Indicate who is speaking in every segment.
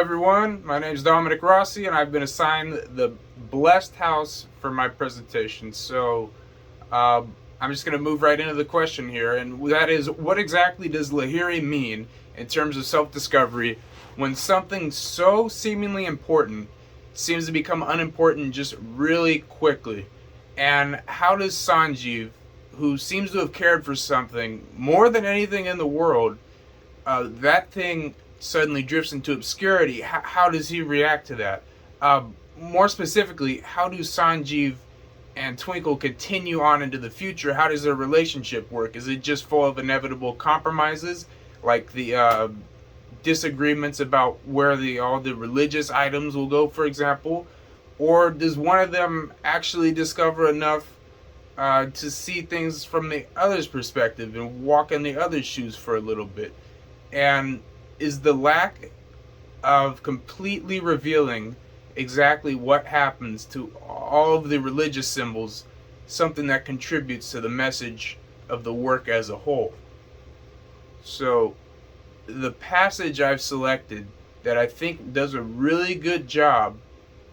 Speaker 1: everyone, my name is Dominic Rossi and I've been assigned the blessed house for my presentation. I'm just going to move right into the question here, and that is, what exactly does Lahiri mean in terms of self-discovery when something so seemingly important seems to become unimportant just really quickly? And how does Sanjeev, who seems to have cared for something more than anything in the world, that thing suddenly drifts into obscurity? How does he react to that? More specifically, how do Sanjeev and Twinkle continue on into the future? How does their relationship work? Is it just full of inevitable compromises, like the disagreements about where all the religious items will go, for example? Or does one of them actually discover enough to see things from the other's perspective and walk in the other's shoes for a little bit? And is the lack of completely revealing exactly what happens to all of the religious symbols something that contributes to the message of the work as a whole? So, the passage I've selected that I think does a really good job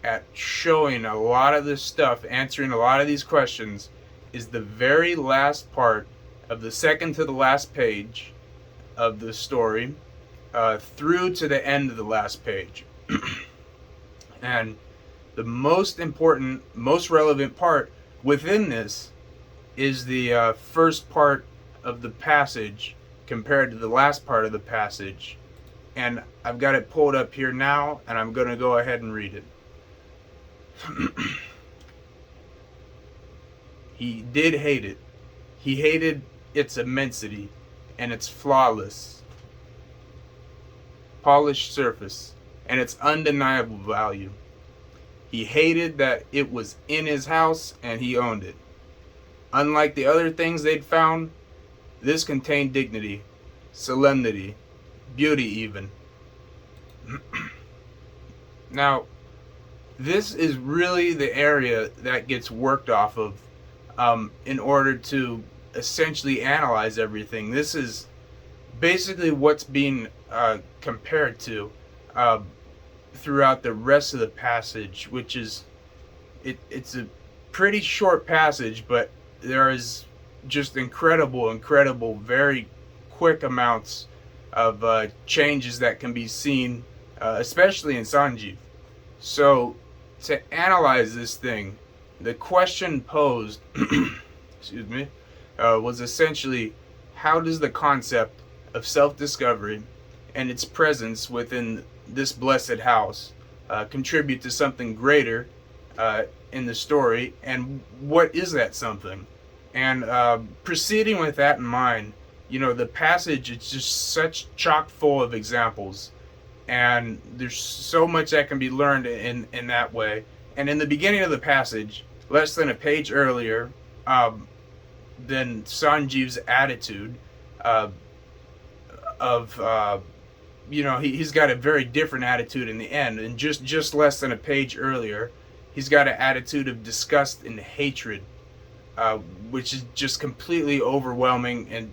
Speaker 1: at showing a lot of this stuff, answering a lot of these questions, is the very last part of the second to the last page of the story, through to the end of the last page. And the most important, most relevant part within this is the first part of the passage compared to the last part of the passage. And I've got it pulled up here now, and I'm going to go ahead and read it. He did hate it. He hated its immensity and its flawless, polished surface and its undeniable value. He hated that it was in his house and he owned it. Unlike the other things they'd found, this contained dignity, solemnity, beauty even. Now, this is really the area that gets worked off of in order to essentially analyze everything. This is basically what's being compared to throughout the rest of the passage, which is it's a pretty short passage, but there is just incredible, very quick amounts of changes that can be seen, especially in Sanjeev. So, to analyze this thing, the question posed, excuse me, was essentially, how does the concept of self-discovery and its presence within this blessed house contribute to something greater in the story, and what is that something? And proceeding with that in mind, the passage is just such chock full of examples, and there's so much that can be learned in that way. And in the beginning of the passage, less than a page earlier, than Sanjeev's attitude he's got a very different attitude in the end. And just less than a page earlier, he's got an attitude of disgust and hatred, which is just completely overwhelming and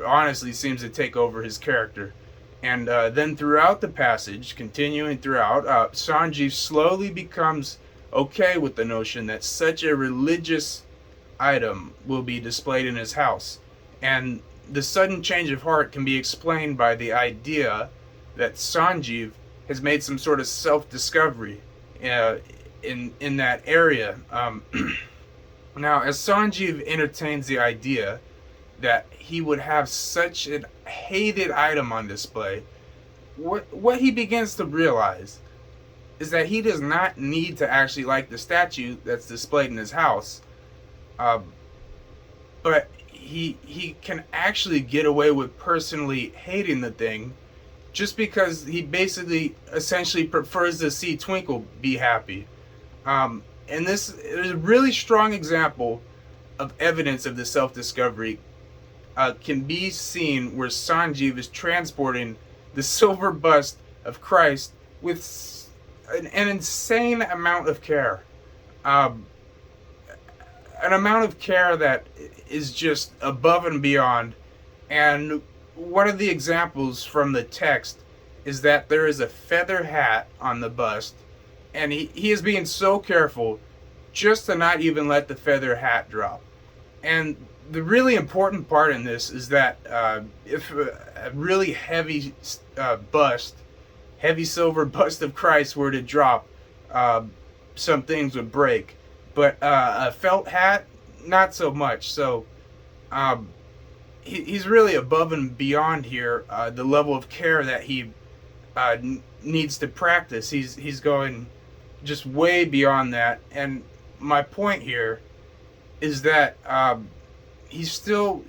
Speaker 1: honestly seems to take over his character. And then throughout the passage, continuing throughout, Sanjeev slowly becomes okay with the notion that such a religious item will be displayed in his house. And the sudden change of heart can be explained by the idea that Sanjeev has made some sort of self-discovery in that area. Now, as Sanjeev entertains the idea that he would have such a hated item on display, what he begins to realize is that he does not need to actually like the statue that's displayed in his house, but he can actually get away with personally hating the thing just because he basically essentially prefers to see Twinkle be happy. And this is a really strong example of evidence of the self-discovery can be seen where Sanjeev is transporting the silver bust of Christ with an insane amount of care. An amount of care that is just above and beyond. And one of the examples from the text is that there is a feather hat on the bust, and he is being so careful just to not even let the feather hat drop. And the really important part in this is that if a really heavy bust, heavy silver bust of Christ were to drop, uh, some things would break. But a felt hat, not so much. So um, he's really above and beyond here. The level of care that he needs to practice, he's going just way beyond that. And my point here is that he still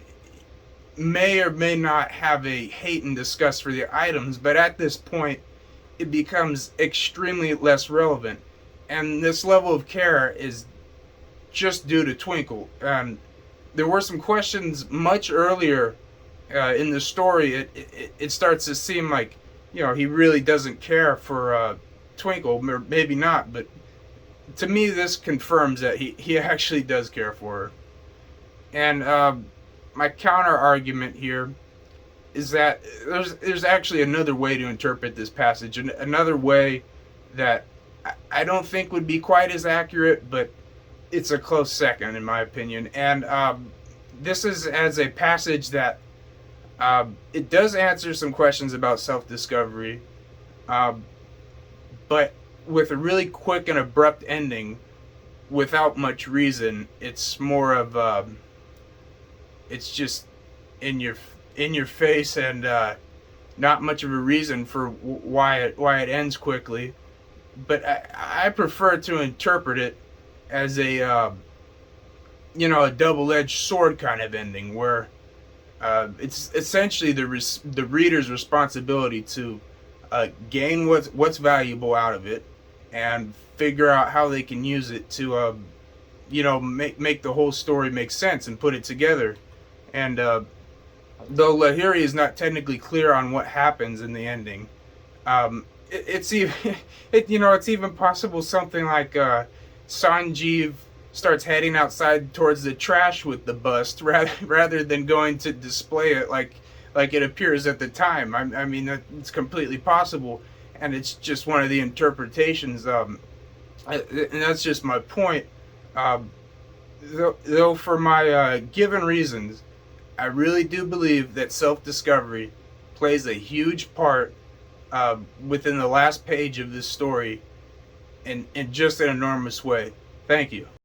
Speaker 1: may or may not have a hate and disgust for the items, but at this point, it becomes extremely less relevant. And this level of care is just due to Twinkle. There were some questions much earlier in the story. It starts to seem like, he really doesn't care for Twinkle, or maybe not, but to me, this confirms that he actually does care for her. And my counter argument here is that there's actually another way to interpret this passage, and another way that I don't think would be quite as accurate, but it's a close second in my opinion. And this is as a passage that it does answer some questions about self-discovery, but with a really quick and abrupt ending, without much reason. It's more of it's just in your face, and not much of a reason for why it ends quickly. But I prefer to interpret it as a a double-edged sword kind of ending, where it's essentially the reader's responsibility to gain what's valuable out of it, and figure out how they can use it to make the whole story make sense and put it together. And though Lahiri is not technically clear on what happens in the ending, it's even it's even possible something like Sanjeev starts heading outside towards the trash with the bust, rather than going to display it like it appears at the time. I mean, it's completely possible, and it's just one of the interpretations. And that's just my point. Though for my given reasons, I really do believe that self-discovery plays a huge part within the last page of this story, in just an enormous way. Thank you.